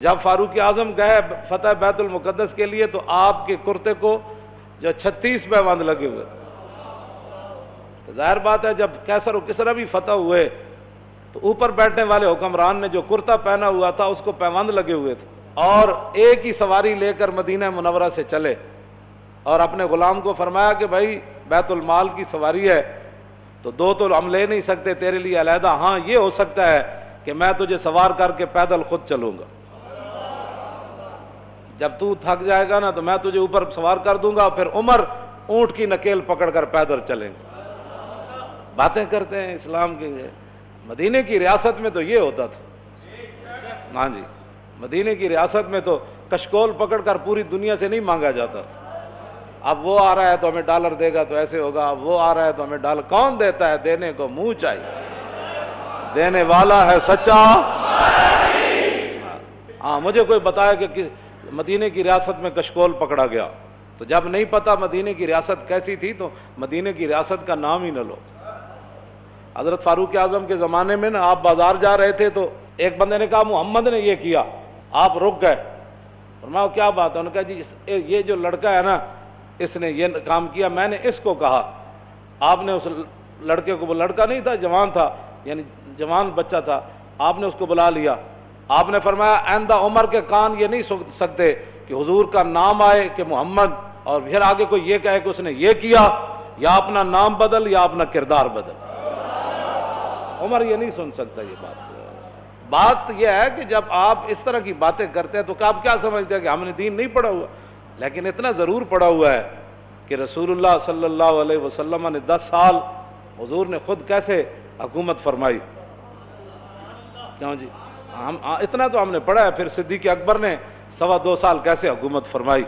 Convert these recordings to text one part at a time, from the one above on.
جب فاروق اعظم گئے فتح بیت المقدس کے لیے تو آپ کے کرتے کو جو 36 پیوند لگے ہوئے. تو ظاہر بات ہے جب کیسر و کسرا بھی فتح ہوئے تو اوپر بیٹھنے والے حکمران نے جو کرتا پہنا ہوا تھا اس کو پیوند لگے ہوئے تھے، اور ایک ہی سواری لے کر مدینہ منورہ سے چلے اور اپنے غلام کو فرمایا کہ بھائی بیت المال کی سواری ہے تو دو تو ہم لے نہیں سکتے تیرے لیے علیحدہ، ہاں یہ ہو سکتا ہے کہ میں تجھے سوار کر کے پیدل خود چلوں گا، جب تو تھک جائے گا نا تو میں تجھے اوپر سوار کر دوں گا، پھر عمر اونٹ کی نکیل پکڑ کر پیدل چلیں گے. باتیں کرتے ہیں اسلام کے. مدینے کی ریاست میں تو یہ ہوتا تھا، ہاں جی، مدینے کی ریاست میں تو کشکول پکڑ کر پوری دنیا سے نہیں مانگا جاتا تھا. اب وہ آ رہا ہے تو ہمیں ڈالر دے گا تو ایسے ہوگا، اب وہ آ رہا ہے تو ہمیں ڈالر. کون دیتا ہے؟ دینے کو منہ چاہیے، دینے والا ہے سچا. ہاں مجھے کوئی بتایا کہ مدینے کی ریاست میں کشکول پکڑا گیا، تو جب نہیں پتا مدینے کی ریاست کیسی تھی تو مدینے کی ریاست کا نام ہی نہ لو. حضرت فاروق اعظم کے زمانے میں نا آپ بازار جا رہے تھے تو ایک بندے نے کہا محمد نے یہ کیا، آپ رک گئے. فرمایا کیا بات ہے؟ انہوں نے کہا جی یہ جو لڑکا ہے نا اس نے یہ کام کیا، میں نے اس کو کہا. آپ نے اس لڑکے کو، وہ لڑکا نہیں تھا جوان تھا، یعنی جوان بچہ تھا، آپ نے اس کو بلا لیا. آپ نے فرمایا آئندہ عمر کے کان یہ نہیں سن سکتے کہ حضور کا نام آئے کہ محمد اور پھر آگے کوئی یہ کہے کہ اس نے یہ کیا، یا اپنا نام بدل یا اپنا کردار بدل. عمر یہ نہیں سن سکتا یہ بات. بات یہ ہے کہ جب آپ اس طرح کی باتیں کرتے ہیں تو آپ کیا سمجھتے ہیں کہ ہم نے دین نہیں پڑھا ہوا؟ لیکن اتنا ضرور پڑھا ہوا ہے کہ رسول اللہ صلی اللہ علیہ وسلم نے 10 سال حضور نے خود کیسے حکومت فرمائی. کیوں جی؟ ہم اتنا تو ہم نے پڑھا ہے. پھر صدیق اکبر نے 2.25 سال کیسے حکومت فرمائی،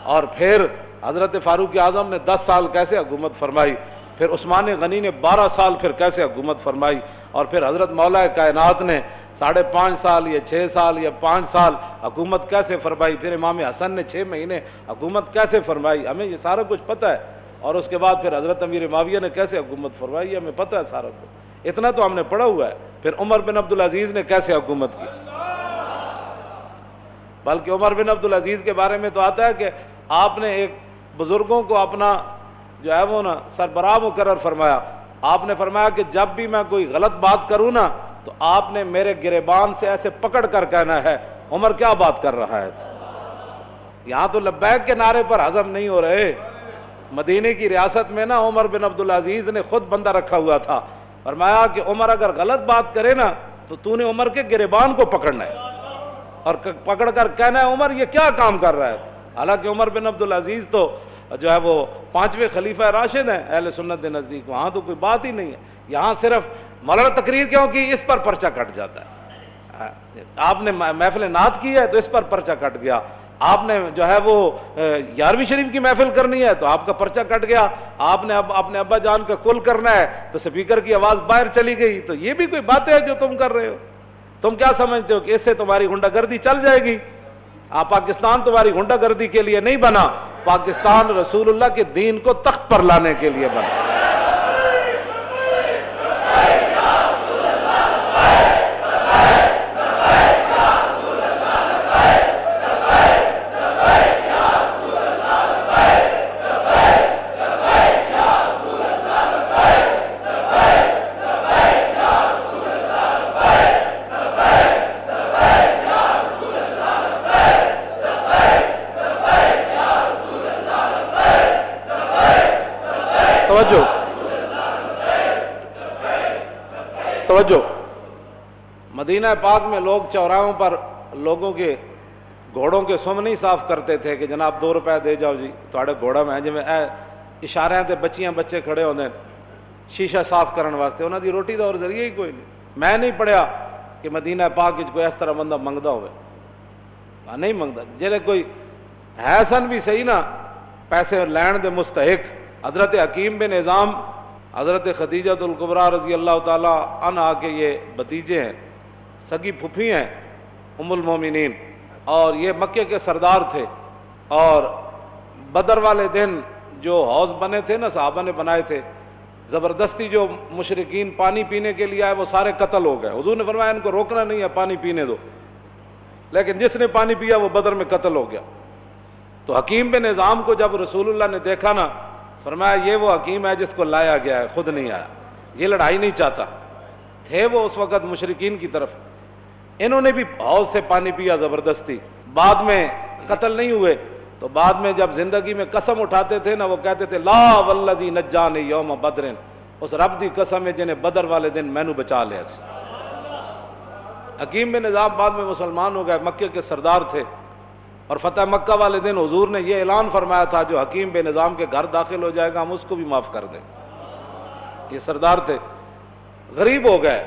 اور پھر حضرت فاروق اعظم نے 10 سال کیسے حکومت فرمائی، پھر عثمان غنی نے 12 سال پھر کیسے حکومت فرمائی، اور پھر حضرت مولا کائنات نے 5.5 سال یا 6 سال یا 5 سال حکومت کیسے فرمائی، پھر امام حسن نے 6 مہینے حکومت کیسے فرمائی. ہمیں یہ سارا کچھ پتہ ہے. اور اس کے بعد پھر حضرت امیر معاویہ نے کیسے حکومت فرمائی، ہمیں پتہ ہے سارا کچھ. اتنا تو ہم نے پڑھا ہوا ہے. پھر عمر بن عبدالعزیز نے کیسے حکومت کی، بلکہ عمر بن عبدالعزیز کے بارے میں تو آتا ہے کہ آپ نے ایک بزرگوں کو اپنا جو ہے وہ نا سربراہ مقرر فرمایا. آپ نے فرمایا کہ جب بھی میں کوئی غلط بات کروں نا تو آپ نے میرے گریبان سے ایسے پکڑ کر کہنا ہے عمر کیا بات کر رہا ہے. یہاں تو لبیک کے نعرے پر ہضم نہیں ہو رہے. مدینے کی ریاست میں نا عمر بن عبدالعزیز نے خود بندہ رکھا ہوا تھا. فرمایا کہ عمر اگر غلط بات کرے نا تو نے عمر کے گریبان کو پکڑنا ہے اور پکڑ کر کہنا ہے عمر یہ کیا کام کر رہا ہے. حالانکہ عمر بن عبدالعزیز تو جو ہے وہ 5ویں خلیفہ راشد ہیں اہل سنت کے نزدیک. وہاں تو کوئی بات ہی نہیں ہے. یہاں صرف مولانا تقریر کیوں کی، اس پر پرچہ کٹ جاتا ہے. آپ نے محفل نعت کی ہے تو اس پر پرچہ کٹ گیا. آپ نے جو ہے وہ 11ویں شریف کی محفل کرنی ہے تو آپ کا پرچہ کٹ گیا. آپ نے اب اپنے ابا جان کا کل کرنا ہے تو سپیکر کی آواز باہر چلی گئی. تو یہ بھی کوئی باتیں ہیں جو تم کر رہے ہو؟ تم کیا سمجھتے ہو کہ اس سے تمہاری غنڈہ گردی چل جائے گی؟ پاکستان تمہاری غنڈہ گردی کے لیے نہیں بنا، پاکستان رسول اللہ کے دین کو تخت پر لانے کے لیے بنا. توجہ. مدینہ پاک میں لوگ چوراہوں پر لوگوں کے گھوڑوں کے سم نہیں صاف کرتے تھے کہ جناب 2 روپے دے جاؤ جی تھوڑے گھوڑا میں جی اشارے تے بچیاں بچے کھڑے ہوندے شیشہ صاف کرنے واسطے. انہاں دی روٹی دا اور ذریعہ ہی کوئی نہیں. میں نہیں پڑھیا کہ مدینہ پاک وچ کوئی اس طرح بندہ منگدا ہوئے. نہیں منگدا. جڑے کوئی ہے سن بھی صحیح نا پیسے لین دے مستحق. حضرت حکیم بن نظام حضرت خدیجہ الکبریٰ رضی اللہ تعالیٰ عنہا کے یہ بھتیجے ہیں، سگی پھپھی ہیں ام المومنین، اور یہ مکے کے سردار تھے. اور بدر والے دن جو حوض بنے تھے نا صحابہ نے بنائے تھے، زبردستی جو مشرکین پانی پینے کے لیے آئے وہ سارے قتل ہو گئے. حضور نے فرمایا ان کو روکنا نہیں ہے، پانی پینے دو. لیکن جس نے پانی پیا وہ بدر میں قتل ہو گیا۔ تو حکیم بن نظام کو جب رسول اللہ نے دیکھا نا، فرمایا یہ وہ حکیم ہے جس کو لایا گیا ہے، خود نہیں آیا، یہ لڑائی نہیں چاہتا۔ تھے وہ اس وقت مشرکین کی طرف، انہوں نے بھی حوض سے پانی پیا زبردستی، بعد میں قتل نہیں ہوئے۔ تو بعد میں جب زندگی میں قسم اٹھاتے تھے نا، وہ کہتے تھے لا والذی نجانی یوم بدر، اس رب دی قسم ہے جنہیں بدر والے دن مینوں بچا لیا سی۔ حکیم بن نظام بعد میں مسلمان ہو گئے، مکے کے سردار تھے، اور فتح مکہ والے دن حضور نے یہ اعلان فرمایا تھا جو حکیم بن نظام کے گھر داخل ہو جائے گا ہم اس کو بھی معاف کر دیں۔ یہ سردار تھے، غریب ہو گئے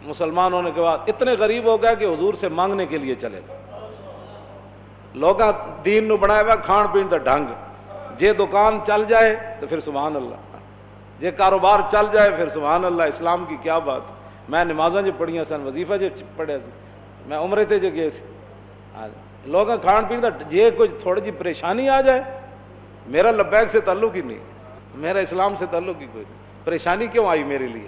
مسلمان ہونے کے بعد، اتنے غریب ہو گئے کہ حضور سے مانگنے کے لیے چلے گئے۔ لوگاں دین نو بنایا ہوا کھان پین دا ڈھنگ، جے دکان چل جائے تو پھر سبحان اللہ، جے کاروبار چل جائے پھر سبحان اللہ، اسلام کی کیا بات۔ میں نمازاں جو پڑھیاں سن، وظیفہ جو پڑھیا سی، میں عمرے تے جو گئے سی، لوگاں کھان پین دا جے کوئی تھوڑی جی پریشانی آ جائے، میرا لبیک سے تعلق ہی نہیں، میرا اسلام سے تعلق ہی کوئی نہیں، پریشانی کیوں آئی میرے لیے؟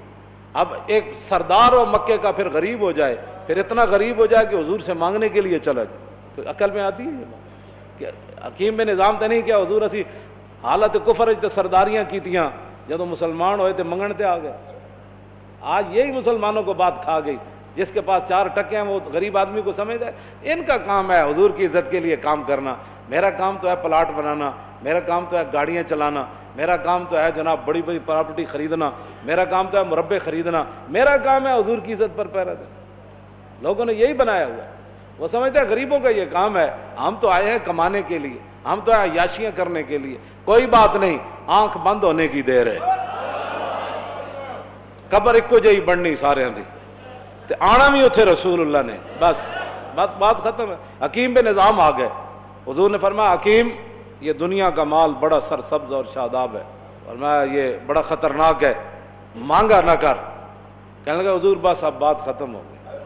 اب ایک سردار و مکے کا پھر غریب ہو جائے، پھر اتنا غریب ہو جائے کہ حضور سے مانگنے کے لیے چلا جائے، تو عقل میں آتی ہے یہ بات کہ حکیم بن نظام تو نہیں کیا حضور اسی حالت کفر تے سرداریاں کیتیاں، جدوں مسلمان ہوئے تے منگن تے آ گئے۔ آج یہی مسلمانوں کو بات کھا گئی، جس کے پاس 4 ٹکے ہیں وہ غریب آدمی کو سمجھتا ہے ان کا کام ہے حضور کی عزت کے لیے کام کرنا، میرا کام تو ہے پلاٹ بنانا، میرا کام تو ہے گاڑیاں چلانا، میرا کام تو ہے جناب بڑی بڑی پراپرٹی خریدنا، میرا کام تو ہے مربے خریدنا، میرا کام ہے حضور کی عزت پر پہرا دینا۔ لوگوں نے یہی بنایا ہوا ہے، وہ سمجھتے ہیں غریبوں کا یہ کام ہے، ہم تو آئے ہیں کمانے کے لیے، ہم تو آئے عیاشیاں کرنے کے لیے۔ کوئی بات نہیں، آنکھ بند ہونے کی دیر ہے، قبر ایک جہی بننی سارے دی، تے آنا بھی اتھے رسول اللہ نے، بس بات ختم ہے۔ حکیم بن نظام آ گئے، حضور نے فرمایا حکیم یہ دنیا کا مال بڑا سرسبز اور شاداب ہے، فرمایا یہ بڑا خطرناک ہے، مانگا نہ کر۔ کہنے لگا حضور بس اب بات ختم ہو گئی۔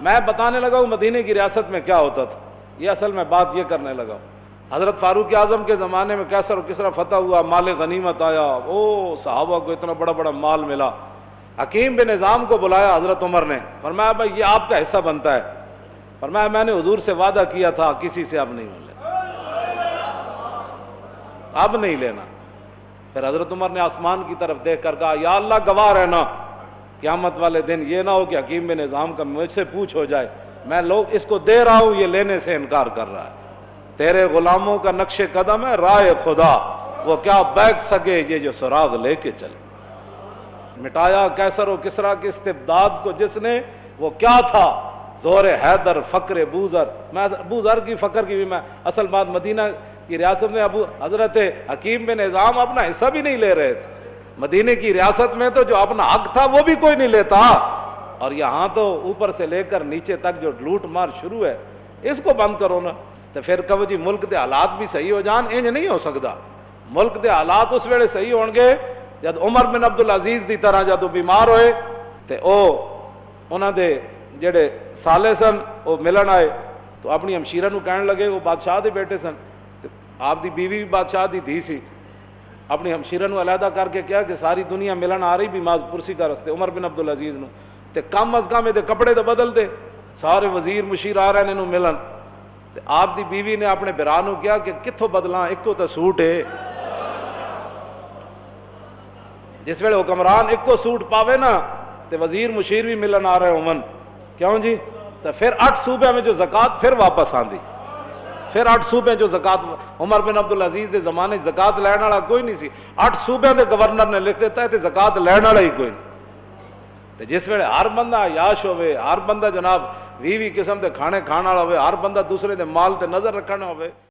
میں بتانے لگا ہوں مدینے کی ریاست میں کیا ہوتا تھا، یہ اصل میں بات یہ کرنے لگا ہوں۔ حضرت فاروق اعظم کے زمانے میں کیسر و کسرا فتح ہوا، مال غنیمت آیا، او صحابہ کو اتنا بڑا بڑا مال ملا۔ حکیم بن نظام کو بلایا حضرت عمر نے، فرمایا بھائی یہ آپ کا حصہ بنتا ہے۔ فرمایا میں نے حضور سے وعدہ کیا تھا کسی سے اب نہیں لینا، اب نہیں لینا۔ پھر حضرت عمر نے آسمان کی طرف دیکھ کر کہا یا اللہ گواہ رہنا، قیامت والے دن یہ نہ ہو کہ حکیم بن نظام کا مجھ سے پوچھ ہو جائے، میں لوگ اس کو دے رہا ہوں یہ لینے سے انکار کر رہا ہے، تیرے غلاموں کا نقش قدم ہے راہ خدا، وہ کیا بیک سکے یہ جو سراغ لے کے چلے۔ مٹایا کیسر و کسرا کے استبداد کو جس نے، وہ کیا تھا؟ زور حیدر فقر بوذر۔ میں بوذر کی فقر کی بھی میں اصل بات مدینہ کی ریاست میں ابو حضرت حکیم بن نظام اپنا حصہ بھی نہیں لے رہے تھے، مدینے کی ریاست میں تو جو اپنا حق تھا وہ بھی کوئی نہیں لیتا، اور یہاں تو اوپر سے لے کر نیچے تک جو لوٹ مار شروع ہے، اس کو بند کرو نا۔ تو پھر کہو جی ملک دے حالات بھی صحیح ہو جان، انج نہیں ہو سکتا۔ ملک دے حالات اس ویلے صحیح ہون گے جد عمر بن عبدالعزیز دی طرح جدو بیمار ہوئے تے انہاں دے جڑے سالے سن وہ ملن آئے تو اپنی ہمشیرہ نو کہنے لگے، وہ بادشاہ دے بیٹے سن، آپ دی بیوی بھی بادشاہ دی دھی سی، اپنی ہمشیرہ نو علیحدہ کر کے کیا کہ ساری دنیا ملن آ رہی بھی ماز پرسی کا رستے عمر بن عبدالعزیز نو، تے کم از کم دے کپڑے تو بدل دے، سارے وزیر مشیر آ رہے نے ملن، تے آپ دی بیوی نے اپنے برا نو کیا کہ کتھوں بدلاں، ایک کو تے سوٹ ہے، جس ویلے حکمران ایک کو سوٹ پاوے نا تے وزیر مشیر بھی ملن آ رہے عمن، کیوں جی؟ تو پھر 8 صوبے میں جو زکوٰۃ پھر واپس آندی، پھر 8 صوبے جو زکوٰۃ، عمر بن عبدالعزیز دے زمانے زکوٰۃ لین والا کوئی نہیں سی، 8 صوبے دے گورنر نے لکھ دیتا ہے تے زکوٰۃ لین والا ہی کوئی نہیں۔ تے جس ویلے ہر بندہ عیاش ہوئے، ہر بندہ جناب 20 قسم دے کھانے کھانا ہوئے، ہر بندہ دوسرے دے مال تے نظر رکھنا ہوئے،